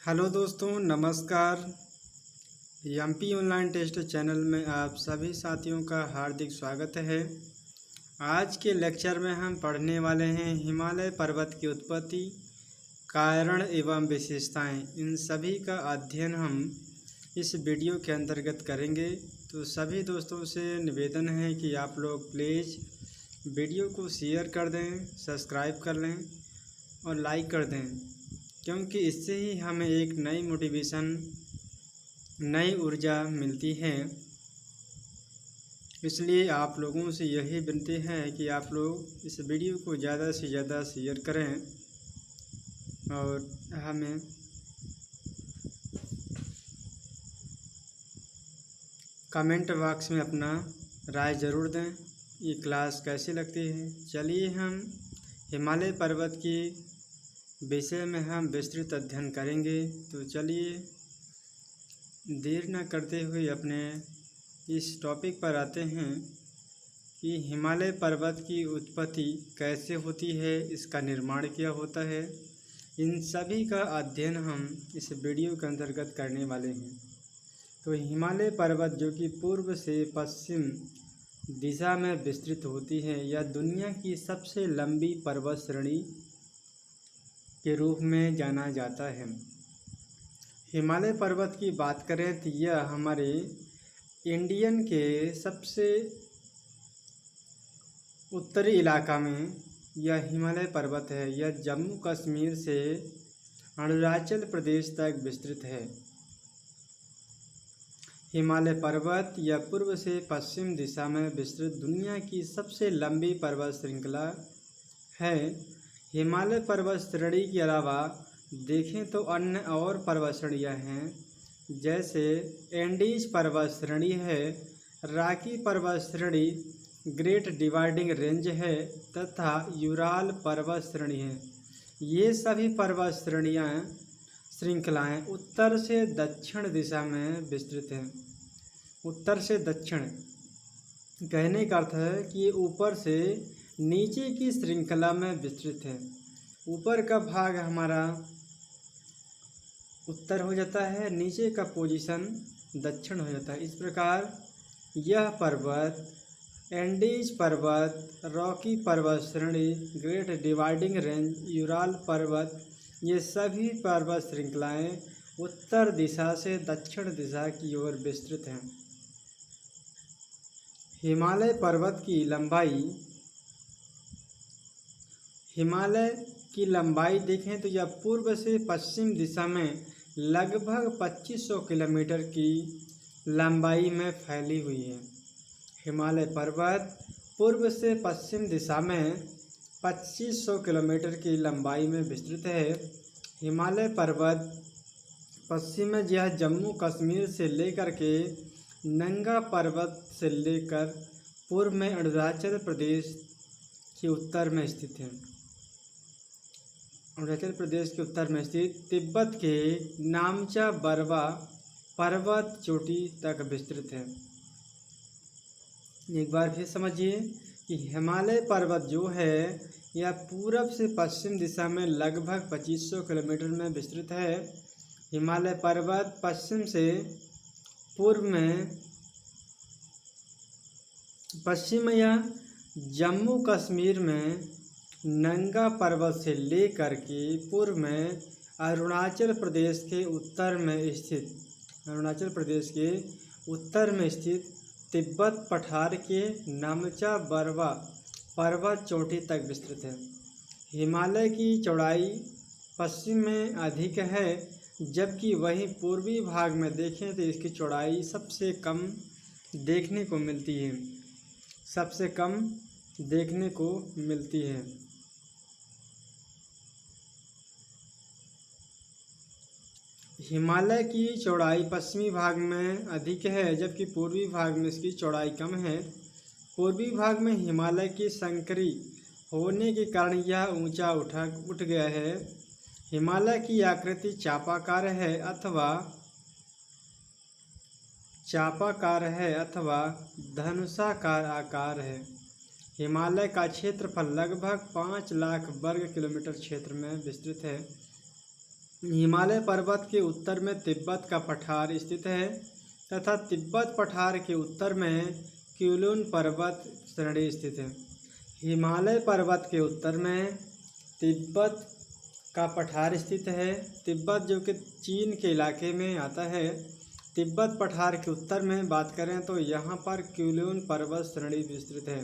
Hello दोस्तों, नमस्कार। MP online test channel में आप सभी साथियों का हार्दिक स्वागत है। आज के लेक्चर में हम पढ़ने वाले हैं हिमालय पर्वत की उत्पत्ति, कारण एवं विशेषताएं। इन सभी का अध्ययन हम इस वीडियो के अंतर्गत करेंगे। तो सभी दोस्तों से निवेदन है कि आप लोग प्लीज़ वीडियो को शेयर कर दें, सब्सक्राइब कर लें और लाइक कर दें, क्योंकि इससे ही हमें एक नई मोटिवेशन, नई ऊर्जा मिलती है। इसलिए आप लोगों से यही विनती है कि आप लोग इस वीडियो को ज़्यादा से ज़्यादा शेयर करें और हमें कमेंट बॉक्स में अपना राय ज़रूर दें। ये क्लास कैसी लगती है। चलिए हम हिमालय पर्वत की विषय में हम विस्तृत अध्ययन करेंगे। तो चलिए देर न करते हुए अपने इस टॉपिक पर आते हैं कि हिमालय पर्वत की उत्पत्ति कैसे होती है, इसका निर्माण क्या होता है। इन सभी का अध्ययन हम इस वीडियो के अंतर्गत करने वाले हैं। तो हिमालय पर्वत जो कि पूर्व से पश्चिम दिशा में विस्तृत होती है, यह दुनिया की सबसे लंबी पर्वत श्रेणी के रूप में जाना जाता है। हिमालय पर्वत की बात करें तो यह हमारे इंडियन के सबसे उत्तरी इलाका में यह हिमालय पर्वत है। यह जम्मू कश्मीर से अरुणाचल प्रदेश तक विस्तृत है। हिमालय पर्वत यह पूर्व से पश्चिम दिशा में विस्तृत दुनिया की सबसे लंबी पर्वत श्रृंखला है। हिमालय पर्वत श्रेणी के अलावा देखें तो अन्य और पर्वत श्रेणियाँ हैं, जैसे एंडीज पर्वत श्रेणी है, रॉकी पर्वत श्रेणी, ग्रेट डिवाइडिंग रेंज है तथा यूराल पर्वत श्रेणी है। ये सभी पर्वत श्रृंखलाएँ उत्तर से दक्षिण दिशा में विस्तृत हैं। उत्तर से दक्षिण कहने का अर्थ है कि ये ऊपर से नीचे की श्रृंखला में विस्तृत है। ऊपर का भाग हमारा उत्तर हो जाता है, नीचे का पोजीशन दक्षिण हो जाता है। इस प्रकार यह पर्वत एंडीज पर्वत, रॉकी पर्वत श्रेणी, ग्रेट डिवाइडिंग रेंज, यूराल पर्वत, ये सभी पर्वत श्रृंखलाएँ उत्तर दिशा से दक्षिण दिशा की ओर विस्तृत हैं। हिमालय पर्वत की लंबाई, हिमालय की लंबाई देखें तो यह पूर्व से पश्चिम दिशा में लगभग 2500 किलोमीटर की लंबाई में फैली हुई है। हिमालय पर्वत पूर्व से पश्चिम दिशा में 2500 किलोमीटर की लंबाई में विस्तृत है। हिमालय पर्वत पश्चिम में यह जम्मू कश्मीर से लेकर के नंगा पर्वत से लेकर पूर्व में अरुणाचल प्रदेश के उत्तर में स्थित है। अरुणाचल प्रदेश के उत्तर में स्थित तिब्बत के नामचा बरवा पर्वत चोटी तक विस्तृत है। एक बार फिर समझिए कि हिमालय पर्वत जो है यह पूरब से पश्चिम दिशा में लगभग 2500 किलोमीटर में विस्तृत है। हिमालय पर्वत पश्चिम से पूर्व में या जम्मू कश्मीर में नंगा पर्वत से लेकर के पूर्व में अरुणाचल प्रदेश के उत्तर में स्थित तिब्बत पठार के नामचा बरवा पर्वत चोटी तक विस्तृत है। हिमालय की चौड़ाई पश्चिम में अधिक है, जबकि वहीं पूर्वी भाग में देखें तो इसकी चौड़ाई सबसे कम देखने को मिलती है। हिमालय की चौड़ाई पश्चिमी भाग में अधिक है, जबकि पूर्वी भाग में इसकी चौड़ाई कम है। पूर्वी भाग में हिमालय की संकरी होने के कारण यह ऊंचा उठ गया है। हिमालय की आकृति चापाकार है अथवा धनुषाकार आकार है। हिमालय का क्षेत्रफल लगभग 5 लाख वर्ग किलोमीटर क्षेत्र में विस्तृत है। हिमालय पर्वत के उत्तर में तिब्बत का पठार स्थित है तथा तिब्बत पठार के उत्तर में क्यूलुन पर्वत श्रेणी स्थित है। हिमालय पर्वत के उत्तर में तिब्बत का पठार स्थित है। तिब्बत जो कि चीन के इलाके में आता है। तिब्बत पठार के उत्तर में बात करें तो यहाँ पर क्यूलुन पर्वत श्रेणी विस्तृत है।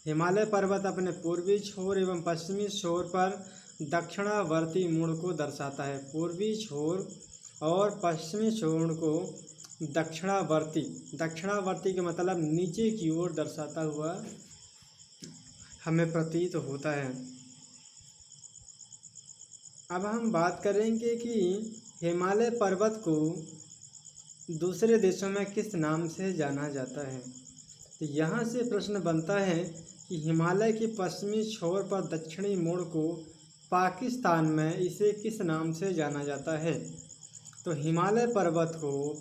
हिमालय पर्वत अपने पूर्वी छोर एवं पश्चिमी छोर पर दक्षिणावर्ती मूड को दर्शाता है। पूर्वी छोर और पश्चिमी छोर को दक्षिणावर्ती के मतलब नीचे की ओर दर्शाता हुआ हमें प्रतीत होता है। अब हम बात करेंगे कि हिमालय पर्वत को दूसरे देशों में किस नाम से जाना जाता है। तो यहाँ से प्रश्न बनता है कि हिमालय के पश्चिमी छोर पर दक्षिणी मोड़ को पाकिस्तान में इसे किस नाम से जाना जाता है। तो हिमालय पर्वत को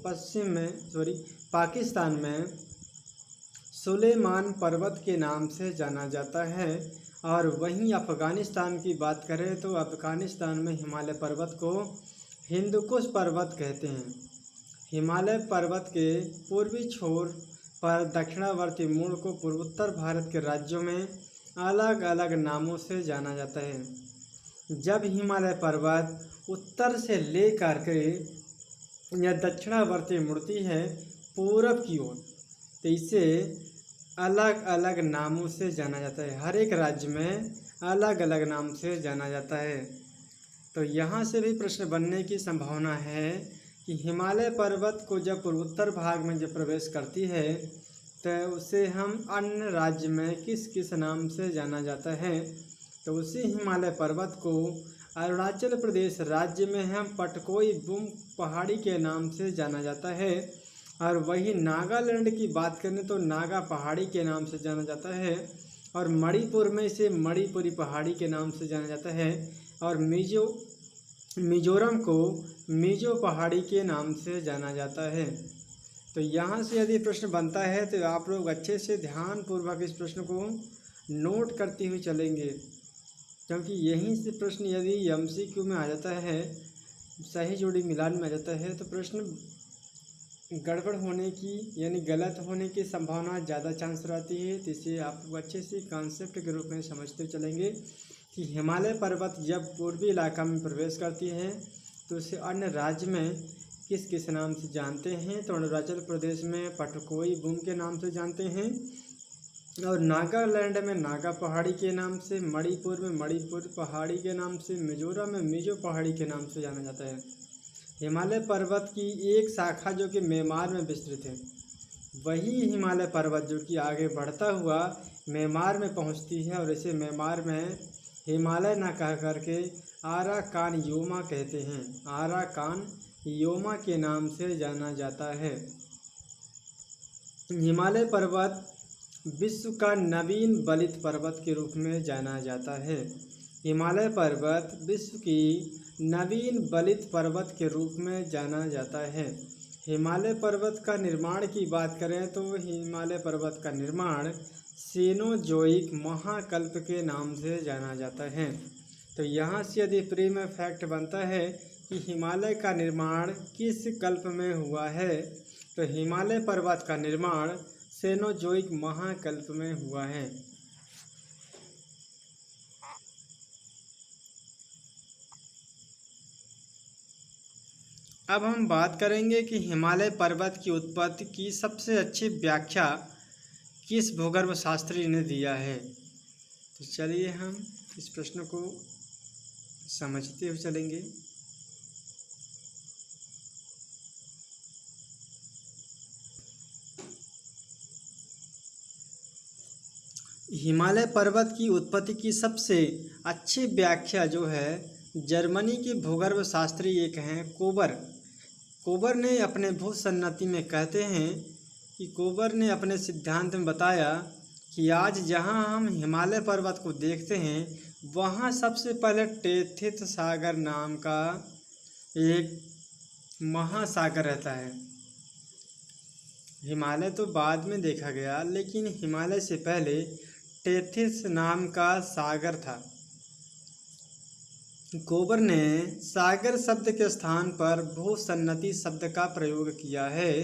पाकिस्तान में सुलेमान पर्वत के नाम से जाना जाता है। और वहीं अफ़गानिस्तान की बात करें तो अफ़गानिस्तान में हिमालय पर्वत को हिंदुकुश पर्वत कहते हैं। हिमालय पर्वत के पूर्वी छोर पर दक्षिणावर्ती मूल को पूर्वोत्तर भारत के राज्यों में अलग अलग नामों से जाना जाता है। जब हिमालय पर्वत उत्तर से लेकर के यह दक्षिणावर्ती मुड़ती है पूरब की ओर, तो इसे अलग अलग नामों से जाना जाता है। हर एक राज्य में अलग अलग नाम से जाना जाता है। तो यहाँ से भी प्रश्न बनने की संभावना है कि हिमालय पर्वत को जब पूर्वोत्तर भाग में जब प्रवेश करती है तो उसे हम अन्य राज्य में किस किस नाम से जाना जाता है। तो उसी हिमालय पर्वत को अरुणाचल प्रदेश राज्य में हम पटकोई बुम पहाड़ी के नाम से जाना जाता है। और वही नागालैंड की बात करें तो नागा पहाड़ी के नाम से जाना जाता है। और मणिपुर में इसे मणिपुरी पहाड़ी के नाम से जाना जाता है। और मिजोरम को मिजो पहाड़ी के नाम से जाना जाता है। तो यहाँ से यदि प्रश्न बनता है तो आप लोग अच्छे से ध्यानपूर्वक इस प्रश्न को नोट करते हुए चलेंगे, क्योंकि यहीं से प्रश्न यदि MCQ में आ जाता है, सही जोड़ी मिलान में आ जाता है, तो प्रश्न गड़बड़ होने की यानी गलत होने की संभावना ज़्यादा चांस रहती है। तो इसे आप अच्छे से कॉन्सेप्ट के रूप में समझते चलेंगे कि हिमालय पर्वत जब पूर्वी इलाका में प्रवेश करती है तो उसे अन्य राज्य में किस किस नाम से जानते हैं। तो अरुणाचल प्रदेश में पटकोई बुम के नाम से जानते हैं, और नागालैंड में नागा पहाड़ी के नाम से, मणिपुर में मणिपुर पहाड़ी के नाम से, मिजोरम में मिजो पहाड़ी के नाम से जाना जाता है। हिमालय पर्वत की एक शाखा जो कि म्यांमार में विस्तृत है, वही हिमालय पर्वत जो कि आगे बढ़ता हुआ म्यांमार में पहुंचती है, और इसे म्यांमार में हिमालय ना कह करके आराकान योमा कहते हैं। आराकान योमा के नाम से जाना जाता है। हिमालय पर्वत विश्व का नवीन बलित पर्वत के रूप में जाना जाता है। हिमालय पर्वत विश्व की नवीन बलित पर्वत के रूप में जाना जाता है। हिमालय पर्वत का निर्माण की बात करें तो हिमालय पर्वत का निर्माण सेनोजोइक महाकल्प के नाम से जाना जाता है। तो यहाँ से यदि प्री में फैक्ट बनता है कि हिमालय का निर्माण किस कल्प में हुआ है, तो हिमालय पर्वत का निर्माण सेनोजोइक महाकल्प में हुआ है। अब हम बात करेंगे कि हिमालय पर्वत की उत्पत्ति की सबसे अच्छी व्याख्या किस भूगर्भ शास्त्री ने दिया है। तो चलिए हम इस प्रश्न को समझते हुए चलेंगे। हिमालय पर्वत की उत्पत्ति की सबसे अच्छी व्याख्या जो है जर्मनी के भूगर्भ शास्त्री एक हैं कोबर ने अपने भूसन्नति में कहते हैं कि कोबर ने अपने सिद्धांत में बताया कि आज जहां हम हिमालय पर्वत को देखते हैं वहां सबसे पहले टेथिस सागर नाम का एक महासागर रहता है। हिमालय तो बाद में देखा गया, लेकिन हिमालय से पहले टेथिस नाम का सागर था। कोबर ने सागर शब्द के स्थान पर भूसन्नति शब्द का प्रयोग किया है।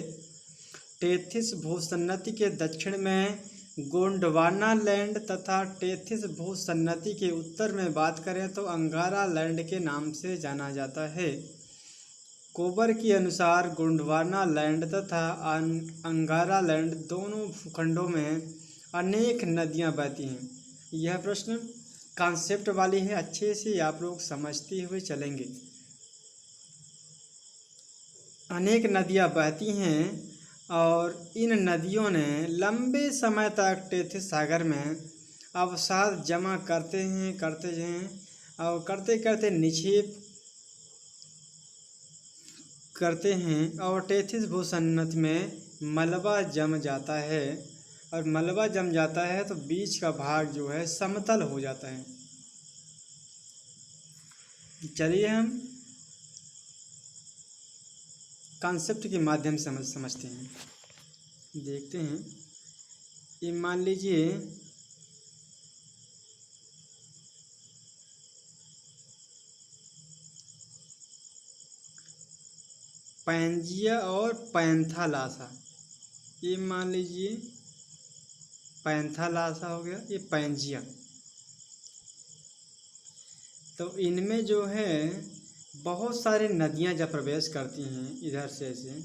टेथिस भूसन्नति के दक्षिण में गोंडवाना लैंड तथा टेथिस भूसन्नति के उत्तर में बात करें तो अंगारा लैंड के नाम से जाना जाता है। कोबर के अनुसार गोंडवाना लैंड तथा अंगारा लैंड दोनों भूखंडों में अनेक नदियां बहती हैं। यह प्रश्न कॉन्सेप्ट वाली है, अच्छे से आप लोग समझते हुए चलेंगे। अनेक नदियां बहती हैं और इन नदियों ने लंबे समय तक टेथिस सागर में अवसाद जमा करते हैं और करते करते निक्षेप करते हैं और टेथिस भूसन्नति में मलबा जम जाता है और मलबा जम जाता है तो बीच का भाग जो है समतल हो जाता है। चलिए हम कॉन्सेप्ट के माध्यम से समझते हैं, देखते हैं। ये मान लीजिए पैंजिया और पैंथालासा, ये मान लीजिए पैंथालासा हो गया, ये पैंजिया। तो इनमें जो है बहुत सारी नदियां जब प्रवेश करती हैं इधर से ऐसे,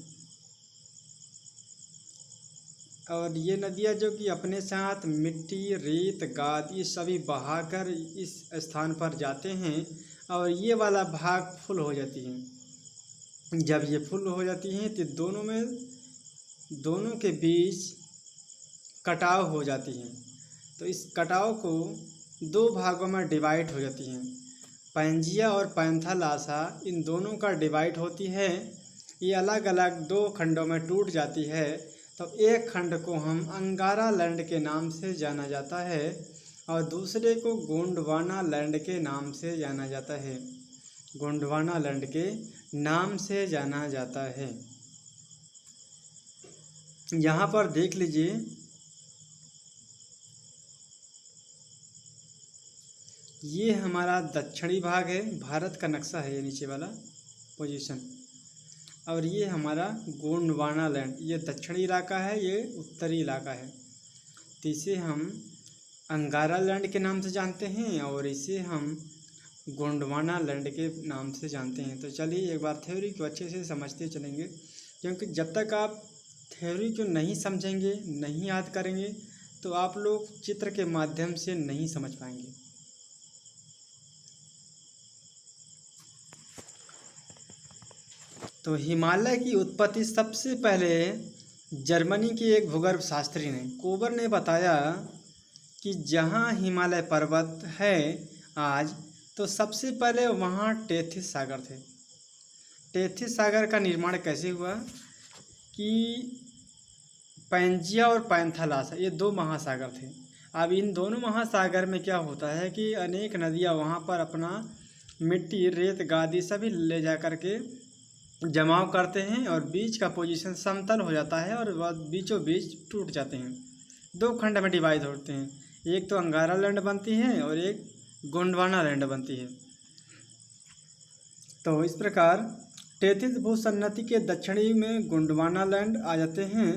और ये नदियां जो कि अपने साथ मिट्टी, रेत, गाद ये सभी बहाकर इस स्थान पर जाते हैं और ये वाला भाग फुल हो जाती है। जब ये फुल हो जाती हैं तो दोनों के बीच कटाव हो जाती हैं। तो इस कटाव को दो भागों में डिवाइड हो जाती हैं। पैंजिया और पैंथालासा इन दोनों का डिवाइड होती है, ये अलग अलग दो खंडों में टूट जाती है। तो एक खंड को हम अंगारा लैंड के नाम से जाना जाता है और दूसरे को गोंडवाना लैंड के नाम से जाना जाता है। गोंडवाना लैंड के नाम से जाना जाता है। यहाँ पर देख लीजिए, ये हमारा दक्षिणी भाग है, भारत का नक्शा है ये नीचे वाला पोजीशन, और ये हमारा गोंडवाना लैंड, ये दक्षिणी इलाका है, ये उत्तरी इलाका है। तो इसे हम अंगारा लैंड के नाम से जानते हैं और इसे हम गोंडवाना लैंड के नाम से जानते हैं। तो चलिए एक बार थ्योरी को अच्छे से समझते चलेंगे, क्योंकि जब तक आप थ्योरी को नहीं समझेंगे, नहीं याद करेंगे, तो आप लोग चित्र के माध्यम से नहीं समझ पाएंगे। तो हिमालय की उत्पत्ति सबसे पहले जर्मनी के एक भूगर्भ शास्त्री ने, कोबर ने बताया कि जहाँ हिमालय पर्वत है आज, तो सबसे पहले वहाँ टेथिस सागर थे। टेथिस सागर का निर्माण कैसे हुआ कि पैंजिया और पैंथालासा ये दो महासागर थे। अब इन दोनों महासागर में क्या होता है कि अनेक नदियाँ वहाँ पर अपना मिट्टी, रेत, गादी सभी ले जा कर के जमाव करते हैं और बीच का पोजीशन समतल हो जाता है और वह बीचों बीच टूट जाते हैं। दो खंड में डिवाइड होते हैं, एक तो अंगारा लैंड बनती है और एक गोंडवाना लैंड बनती है। तो इस प्रकार टेथिस भूसन्नति के दक्षिणी में गोंडवाना लैंड आ जाते हैं,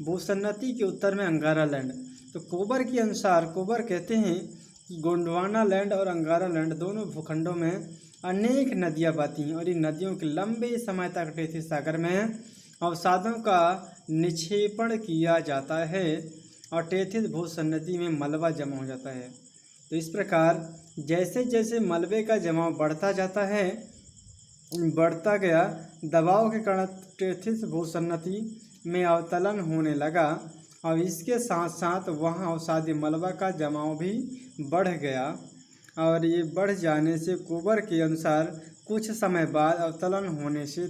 भूसन्नति के उत्तर में अंगारा लैंड। तो कोबर के अनुसार, कोबर कहते हैं कि गोंडवाना लैंड और अंगारा लैंड दोनों भूखंडों में अनेक नदियां बहती हैं और इन नदियों के लंबे समय तक टेथिस सागर में अवसादों का निक्षेपण किया जाता है और टेथिस भूसन्नति में मलबा जमा हो जाता है। तो इस प्रकार जैसे जैसे मलबे का जमाव बढ़ता जाता है, बढ़ता गया, दबाव के कारण टेथिस भूसन्नति में अवतलन होने लगा और इसके साथ साथ वहाँ अवसादी मलबा का जमाव भी बढ़ गया और ये बढ़ जाने से कोबर के अनुसार कुछ समय बाद अवतलन होने से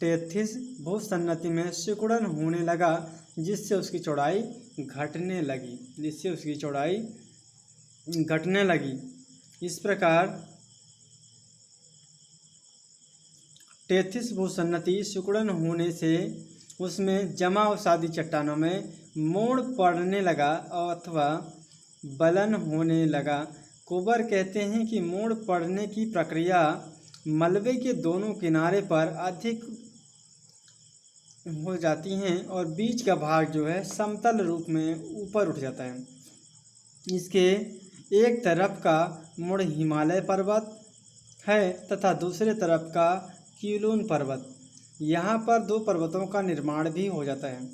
टेथिस भूसन्नति में सिकुड़न होने लगा, जिससे उसकी चौड़ाई घटने लगी। इस प्रकार टेथिस भूसन्नति सिकुड़न होने से उसमें जमा अवसादी चट्टानों में मोड़ पड़ने लगा अथवा बलन होने लगा। कोबर कहते हैं कि मोड़ पड़ने की प्रक्रिया मलबे के दोनों किनारे पर अधिक हो जाती हैं और बीच का भाग जो है समतल रूप में ऊपर उठ जाता है। इसके एक तरफ का मुड़ हिमालय पर्वत है तथा दूसरे तरफ का क्यूलून पर्वत। यहाँ पर दो पर्वतों का निर्माण भी हो जाता है।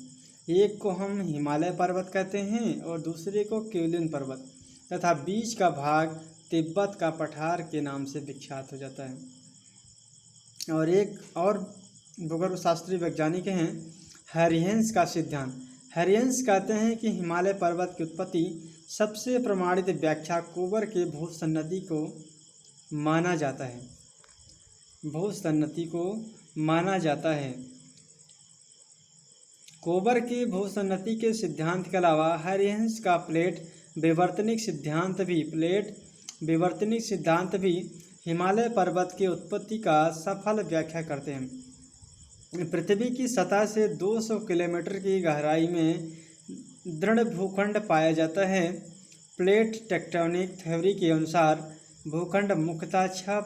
एक को हम हिमालय पर्वत कहते हैं और दूसरे को क्यूलून पर्वत, तथा बीच का भाग तिब्बत का पठार के नाम से विख्यात हो जाता है। और एक और भूगर्भ शास्त्री वैज्ञानिक हैं हरिहंस का सिद्धांत। हरिहंस कहते हैं कि हिमालय पर्वत की उत्पत्ति सबसे प्रमाणित व्याख्या कोबर के भूसन्नति को माना जाता है। भूसन्नति को माना जाता है। कोबर के भूसन्नति के सिद्धांत के अलावा हरिहंस का प्लेट विवर्तनिक सिद्धांत भी हिमालय पर्वत की उत्पत्ति का सफल व्याख्या करते हैं। पृथ्वी की सतह से 200 किलोमीटर की गहराई में दृढ़ भूखंड पाया जाता है। प्लेट टेक्टोनिक थ्योरी के अनुसार भूखंड मुख्यतः 6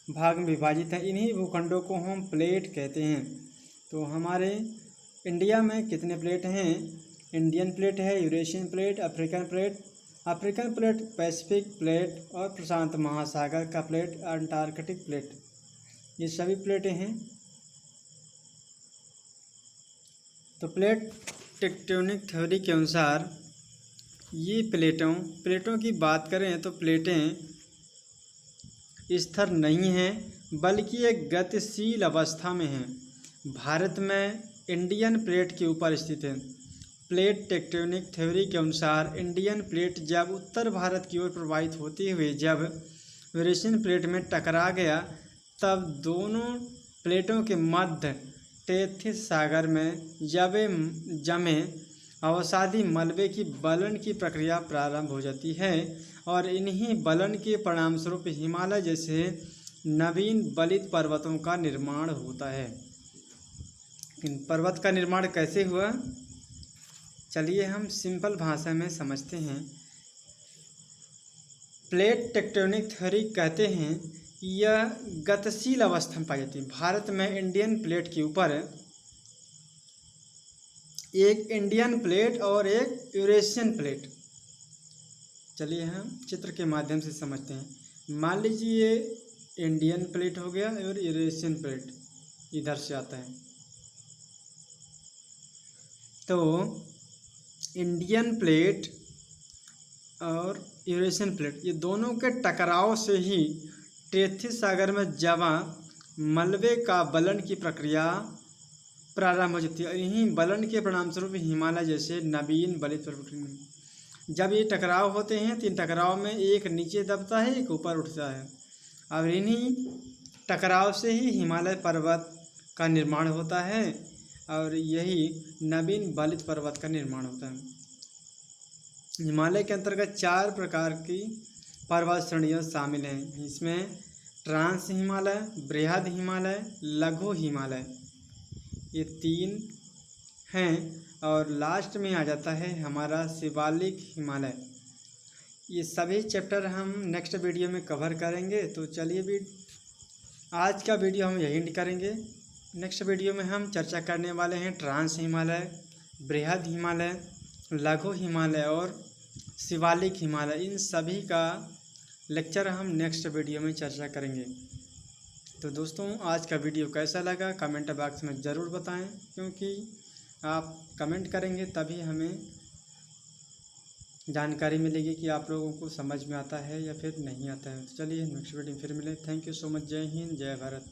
भाग में विभाजित है। इन्हीं भूखंडों को हम प्लेट कहते हैं। तो हमारे इंडिया में कितने प्लेट हैं? इंडियन प्लेट है, Eurasian plate, African plate, Pacific plate और प्रशांत महासागर का प्लेट, अंटार्कटिक प्लेट, ये सभी प्लेटें हैं। तो प्लेट टेक्टोनिक थ्योरी के अनुसार ये प्लेटों की बात करें तो प्लेटें स्थिर नहीं हैं बल्कि एक गतिशील अवस्था में हैं। भारत में इंडियन प्लेट के ऊपर स्थित है। प्लेट टेक्टोनिक थ्योरी के अनुसार इंडियन प्लेट जब उत्तर भारत की ओर प्रवाहित होते हुए जब यूरेशियन प्लेट में टकरा गया, तब दोनों प्लेटों के मध्य टेथिस सागर में जमे अवसादी मलबे की बलन की प्रक्रिया प्रारंभ हो जाती है और इन्हीं बलन के परिणामस्वरूप हिमालय जैसे नवीन बलित पर्वतों का निर्माण होता है। इन पर्वत का निर्माण कैसे हुआ, चलिए हम सिंपल भाषा में समझते हैं। प्लेट टेक्टोनिक थ्योरी कहते हैं यह गतिशील अवस्था में पाई जाती है। भारत में इंडियन प्लेट के ऊपर एक इंडियन प्लेट और एक यूरेशियन प्लेट, चलिए हम चित्र के माध्यम से समझते हैं। मान लीजिए ये इंडियन प्लेट हो गया और यूरेशियन प्लेट इधर से आता है। तो इंडियन प्लेट और यूरेशियन प्लेट ये दोनों के टकराव से ही टेथिस सागर में जमा मलबे का बलन की प्रक्रिया प्रारंभ हो जाती है। यहीं बलन के परिणामस्वरूप हिमालय जैसे नवीन बलित पर्वत, जब ये टकराव होते हैं तो इन टकराव में एक नीचे दबता है, एक ऊपर उठता है और इन्हीं टकराव से ही हिमालय पर्वत का निर्माण होता है और यही नवीन बलित पर्वत का निर्माण होता है। हिमालय के अंतर्गत 4 प्रकार की पर्वत श्रेणियाँ शामिल हैं। इसमें ट्रांस हिमालय, बृहद हिमालय, लघु हिमालय, ये 3 हैं और लास्ट में आ जाता है हमारा शिवालिक हिमालय। ये सभी चैप्टर हम नेक्स्ट वीडियो में कवर करेंगे। तो चलिए भी आज का वीडियो हम यही करेंगे। नेक्स्ट वीडियो में हम चर्चा करने वाले हैं ट्रांस हिमालय, बृहद हिमालय, लघु हिमालय और शिवालिक हिमालय। इन सभी का लेक्चर हम नेक्स्ट वीडियो में चर्चा करेंगे। तो दोस्तों आज का वीडियो कैसा लगा कमेंट बॉक्स में ज़रूर बताएं, क्योंकि आप कमेंट करेंगे तभी हमें जानकारी मिलेगी कि आप लोगों को समझ में आता है या फिर नहीं आता है। तो चलिए नेक्स्ट वीडियो में फिर मिलें। Thank you so much. जय हिंद, जय भारत।